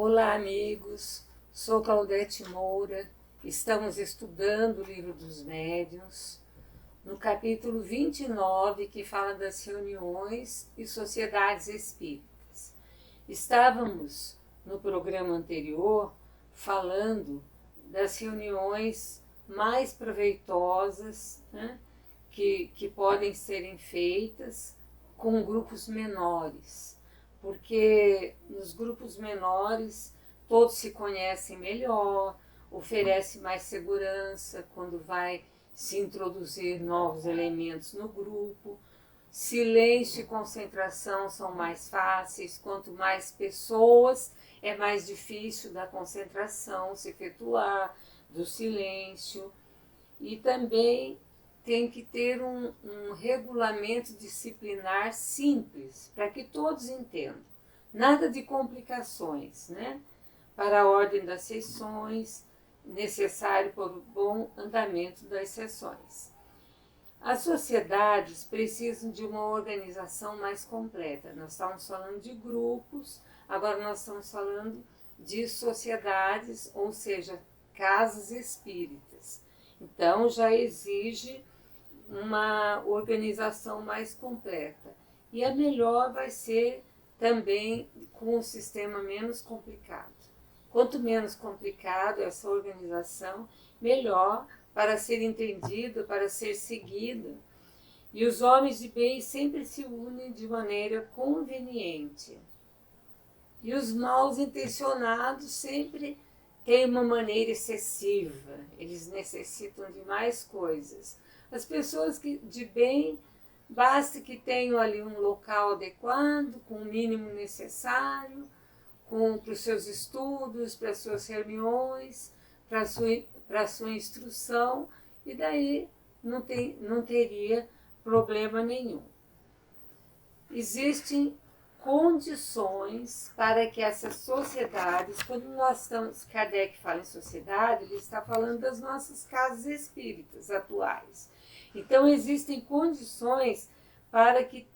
Olá, amigos. Sou Claudete Moura. Estamos estudando o Livro dos Médiuns, no capítulo 29, que fala das reuniões e sociedades espíritas. Estávamos, no programa anterior, falando das reuniões mais proveitosas, né, que podem serem feitas com grupos menores, porque nos grupos menores todos se conhecem melhor, oferece mais segurança quando vai se introduzir novos elementos no grupo. Silêncio e concentração são mais fáceis, quanto mais pessoas é mais difícil da concentração se efetuar, do silêncio. E também tem que ter um regulamento disciplinar simples, para que todos entendam. Nada de complicações, né? Para a ordem das sessões, necessário para o bom andamento das sessões. As sociedades precisam de uma organização mais completa. Nós estamos falando de grupos, agora nós estamos falando de sociedades, ou seja, casas espíritas. Então já exige uma organização mais completa. E a melhor vai ser também com um sistema menos complicado. Quanto menos complicado essa organização, melhor para ser entendido, para ser seguido. E os homens de bem sempre se unem de maneira conveniente. E os mal intencionados sempre têm uma maneira excessiva, eles necessitam de mais coisas. As pessoas de bem, basta que tenham ali um local adequado, com o mínimo necessário, para os seus estudos, para as suas reuniões, para a sua instrução, e daí não teria problema nenhum. Existem condições para que essas sociedades, quando nós estamos, Kardec fala em sociedade, ele está falando das nossas casas espíritas atuais. Então existem condições para que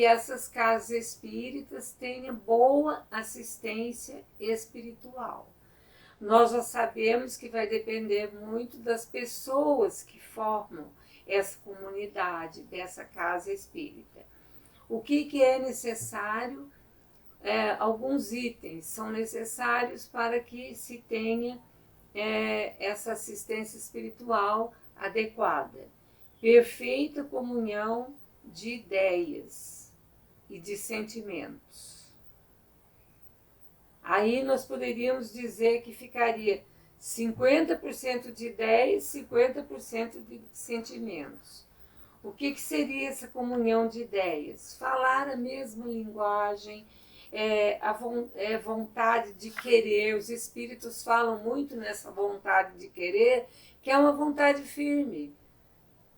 essas casas espíritas tenham boa assistência espiritual. Nós já sabemos que vai depender muito das pessoas que formam essa comunidade, dessa casa espírita. O que é necessário? Alguns itens são necessários para que se tenha essa assistência espiritual adequada. Perfeita comunhão de ideias e de sentimentos. Aí nós poderíamos dizer que ficaria 50% de ideias e 50% de sentimentos. O que seria essa comunhão de ideias? Falar a mesma linguagem, a vontade de querer. Os espíritos falam muito nessa vontade de querer, que é uma vontade firme.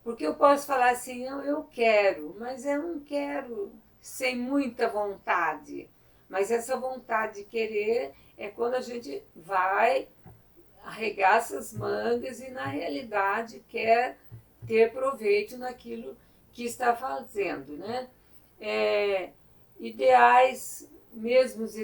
Porque eu posso falar assim, não, eu quero, mas eu não quero sem muita vontade. Mas essa vontade de querer é quando a gente vai, arregaça as mangas e, na realidade, quer ter proveito naquilo que está fazendo, né? Ideais, mesmos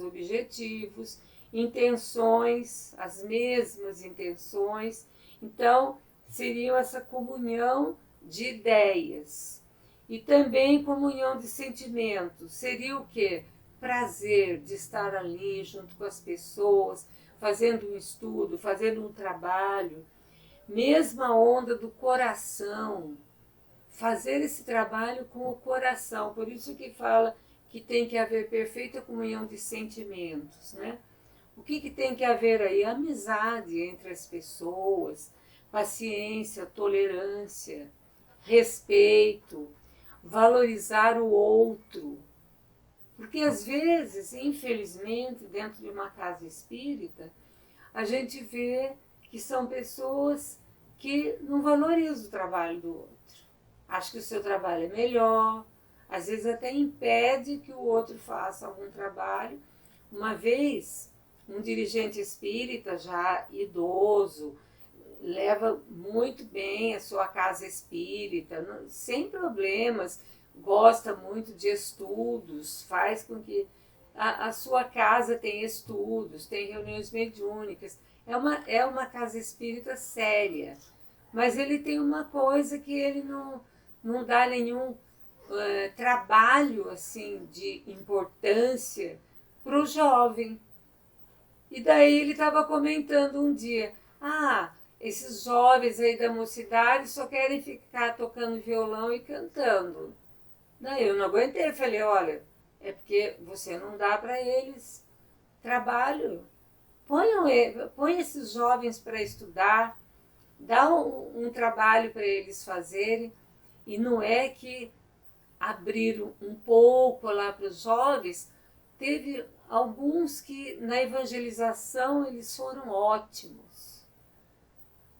objetivos, intenções, as mesmas intenções. Então, seria essa comunhão de ideias. E também comunhão de sentimentos. Seria o quê? Prazer de estar ali junto com as pessoas, fazendo um estudo, fazendo um trabalho. Mesma onda do coração. Fazer esse trabalho com o coração. Por isso que fala que tem que haver perfeita comunhão de sentimentos, né? O que tem que haver aí? Amizade entre as pessoas, paciência, tolerância, respeito, valorizar o outro. Porque às vezes, infelizmente, dentro de uma casa espírita, a gente vê que são pessoas que não valorizam o trabalho do outro. Acho que o seu trabalho é melhor, às vezes até impede que o outro faça algum trabalho. Uma vez, um dirigente espírita já idoso, leva muito bem a sua casa espírita, sem problemas, gosta muito de estudos, faz com que a sua casa tem estudos, tem reuniões mediúnicas, é uma casa espírita séria, mas ele tem uma coisa que ele não dá nenhum trabalho assim de importância para o jovem. E daí ele estava comentando um dia, esses jovens aí da mocidade só querem ficar tocando violão e cantando. Daí eu não aguentei, falei, olha, é porque você não dá para eles trabalho. Põe esses jovens para estudar, dá um trabalho para eles fazerem, e não é que abriram um pouco lá para os jovens, teve alguns que na evangelização eles foram ótimos.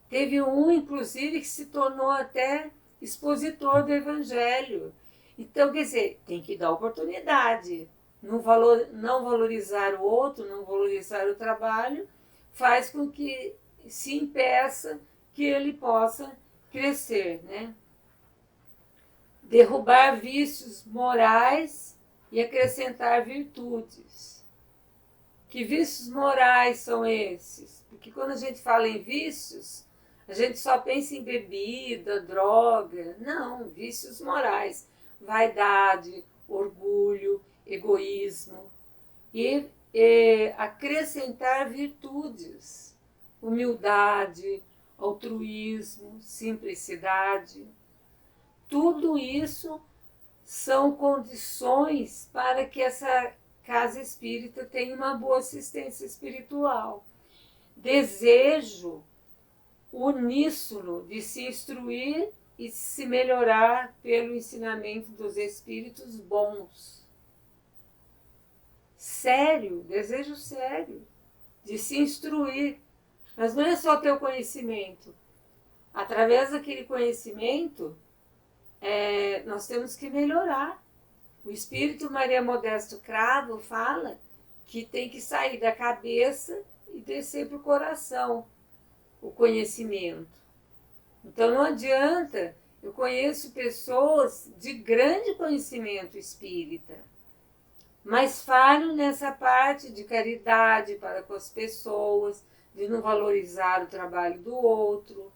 Teve um, inclusive, que se tornou até expositor do evangelho. Então, quer dizer, tem que dar oportunidade. Não valorizar o outro, não valorizar o trabalho, faz com que se impeça que ele possa crescer, né? Derrubar vícios morais e acrescentar virtudes. Que vícios morais são esses? Porque quando a gente fala em vícios, a gente só pensa em bebida, droga. Não, vícios morais. Vaidade, orgulho, egoísmo. E acrescentar virtudes. Humildade, altruísmo, simplicidade. Tudo isso são condições para que essa casa espírita tenha uma boa assistência espiritual. Desejo uníssono de se instruir e se melhorar pelo ensinamento dos espíritos bons. Sério, desejo sério de se instruir. Mas não é só ter o conhecimento. Através daquele conhecimento, nós temos que melhorar. O Espírito Maria Modesto Cravo fala que tem que sair da cabeça e descer para o coração o conhecimento. Então não adianta, eu conheço pessoas de grande conhecimento espírita, mas falham nessa parte de caridade para com as pessoas, de não valorizar o trabalho do outro.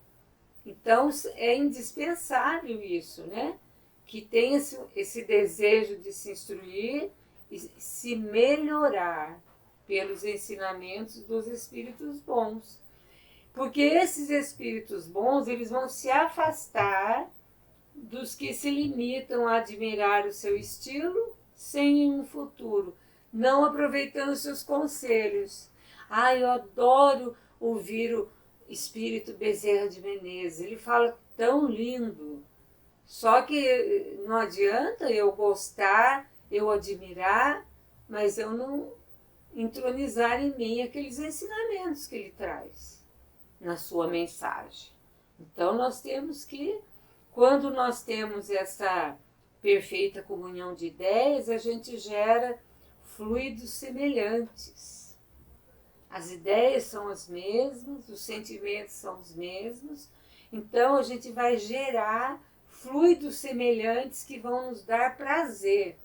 Então é indispensável isso, né? Que tenha esse desejo de se instruir e se melhorar pelos ensinamentos dos espíritos bons. Porque esses espíritos bons, eles vão se afastar dos que se limitam a admirar o seu estilo sem um futuro, não aproveitando seus conselhos. Eu adoro ouvir o espírito Bezerra de Menezes, ele fala tão lindo. Só que não adianta eu gostar, eu admirar, mas eu não entronizar em mim aqueles ensinamentos que ele traz na sua mensagem. Então nós temos que, quando nós temos essa perfeita comunhão de ideias, a gente gera fluidos semelhantes. As ideias são as mesmas, os sentimentos são os mesmos, então a gente vai gerar fluidos semelhantes que vão nos dar prazer.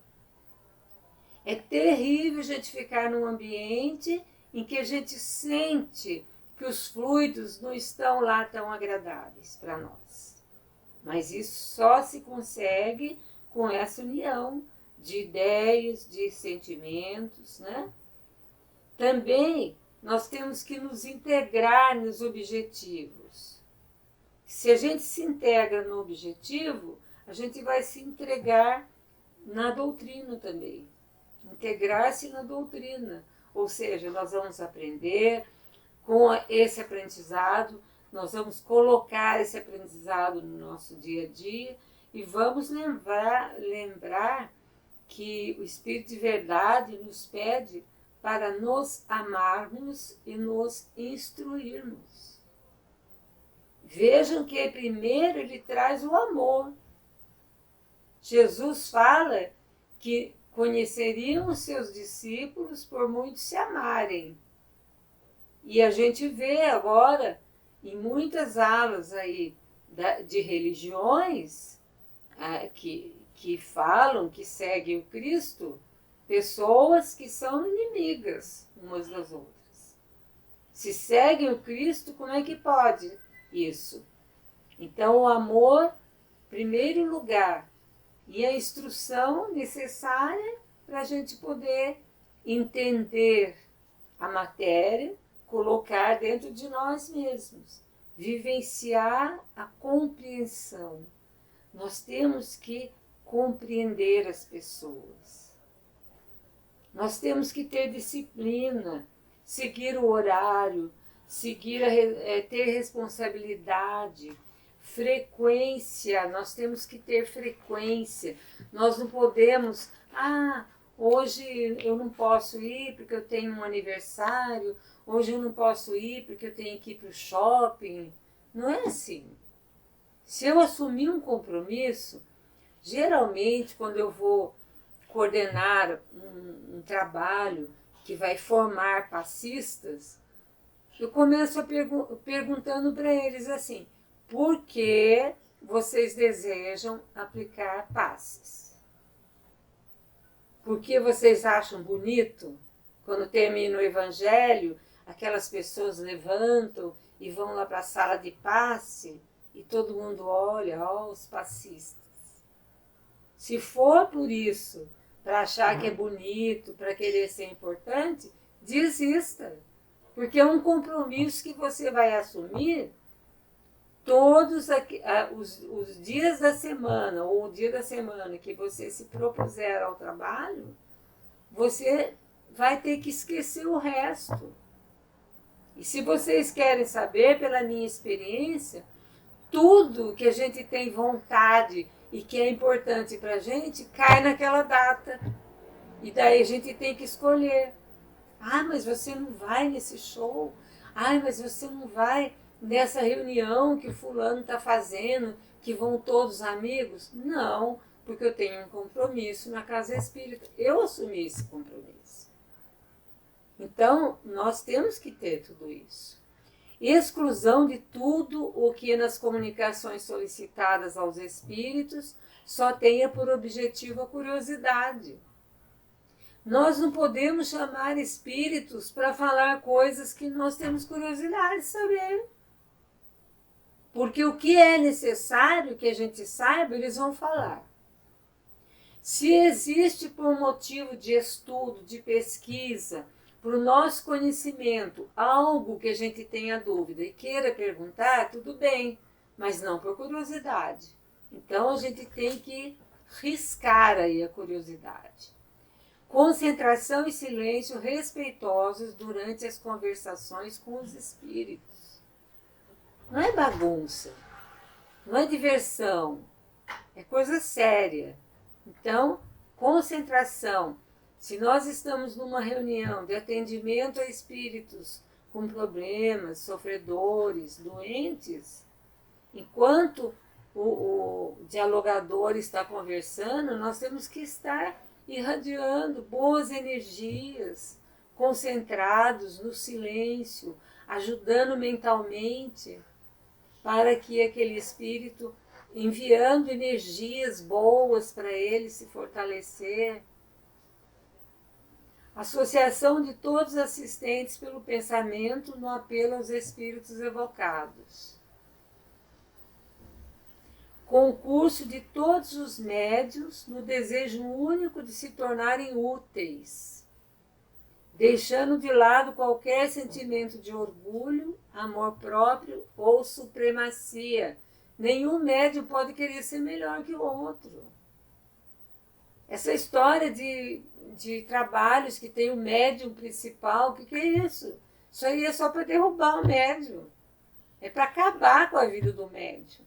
É terrível a gente ficar num ambiente em que a gente sente que os fluidos não estão lá tão agradáveis para nós. Mas isso só se consegue com essa união de ideias, de sentimentos, né? Também nós temos que nos integrar nos objetivos. Se a gente se integra no objetivo, a gente vai se entregar na doutrina também. Integrar-se na doutrina. Ou seja, nós vamos aprender com esse aprendizado, nós vamos colocar esse aprendizado no nosso dia a dia e vamos lembrar que o Espírito de Verdade nos pede para nos amarmos e nos instruirmos. Vejam que primeiro ele traz o amor. Jesus fala que conheceriam os seus discípulos por muito se amarem. E a gente vê agora, em muitas aulas aí de religiões que falam, que seguem o Cristo, pessoas que são inimigas umas das outras. Se seguem o Cristo, como é que pode isso? Então, o amor, em primeiro lugar, e a instrução necessária para a gente poder entender a matéria, colocar dentro de nós mesmos, vivenciar a compreensão. Nós temos que compreender as pessoas. Nós temos que ter disciplina, seguir o horário, ter responsabilidade, frequência. Nós temos que ter frequência. Nós não podemos, hoje eu não posso ir porque eu tenho um aniversário, hoje eu não posso ir porque eu tenho que ir para o shopping. Não é assim. Se eu assumir um compromisso, geralmente quando eu vou coordenar um trabalho que vai formar passistas, eu começo perguntando para eles assim, por que vocês desejam aplicar passes? Por que vocês acham bonito, quando termina o evangelho, aquelas pessoas levantam e vão lá para a sala de passe e todo mundo olha, os passistas. Se for por isso, para achar que é bonito, para querer ser importante, desista. Porque é um compromisso que você vai assumir todos os dias da semana, ou o dia da semana que você se propuser ao trabalho, você vai ter que esquecer o resto. E se vocês querem saber, pela minha experiência, tudo que a gente tem vontade e que é importante para a gente, cai naquela data. E daí a gente tem que escolher. Mas você não vai nesse show? Mas você não vai nessa reunião que o fulano está fazendo, que vão todos amigos? Não, porque eu tenho um compromisso na casa espírita. Eu assumi esse compromisso. Então, nós temos que ter tudo isso. Exclusão de tudo o que nas comunicações solicitadas aos espíritos só tenha por objetivo a curiosidade. Nós não podemos chamar espíritos para falar coisas que nós temos curiosidade de saber. Porque o que é necessário que a gente saiba, eles vão falar. Se existe por um motivo de estudo, de pesquisa, para o nosso conhecimento, algo que a gente tenha dúvida e queira perguntar, tudo bem, mas não por curiosidade. Então a gente tem que riscar aí a curiosidade. Concentração e silêncio respeitosos durante as conversações com os espíritos. Não é bagunça, não é diversão, é coisa séria. Então, concentração. Se nós estamos numa reunião de atendimento a espíritos com problemas, sofredores, doentes, enquanto o dialogador está conversando, nós temos que estar irradiando boas energias, concentrados no silêncio, ajudando mentalmente, para que aquele espírito, enviando energias boas para ele se fortalecer. Associação de todos os assistentes pelo pensamento no apelo aos espíritos evocados. Concurso de todos os médiuns no desejo único de se tornarem úteis, deixando de lado qualquer sentimento de orgulho, amor próprio ou supremacia. Nenhum médium pode querer ser melhor que o outro. Essa história de trabalhos que tem o médium principal, o que é isso? Isso aí é só para derrubar o médium. É para acabar com a vida do médium.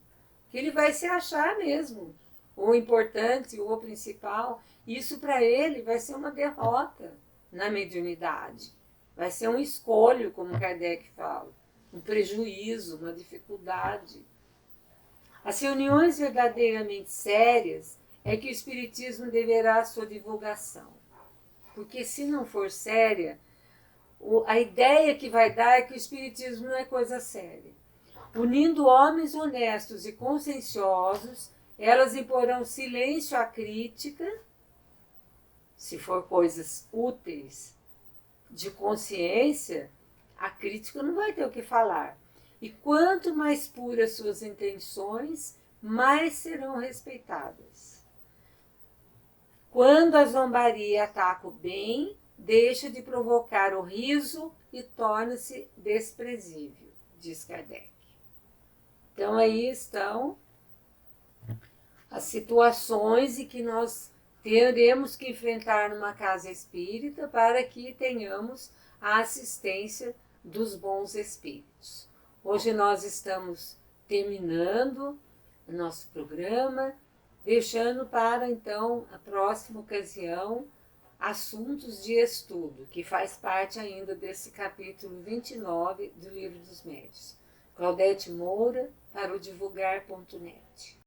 Que ele vai se achar mesmo o importante, o principal. Isso para ele vai ser uma derrota na mediunidade. Vai ser um escolho, como Kardec fala, um prejuízo, uma dificuldade. As reuniões verdadeiramente sérias é que o Espiritismo deverá a sua divulgação. Porque se não for séria, a ideia que vai dar é que o Espiritismo não é coisa séria. Unindo homens honestos e conscienciosos, elas imporão silêncio à crítica, Se for coisas úteis de consciência, a crítica não vai ter o que falar. E quanto mais puras suas intenções, mais serão respeitadas. Quando a zombaria ataca o bem, deixa de provocar o riso e torna-se desprezível, diz Kardec. Então aí estão as situações em que nós teremos que enfrentar numa casa espírita para que tenhamos a assistência dos bons espíritos. Hoje nós estamos terminando o nosso programa, deixando para então a próxima ocasião assuntos de estudo, que faz parte ainda desse capítulo 29 do Livro dos Médiuns. Claudete Moura, para o divulgar.net.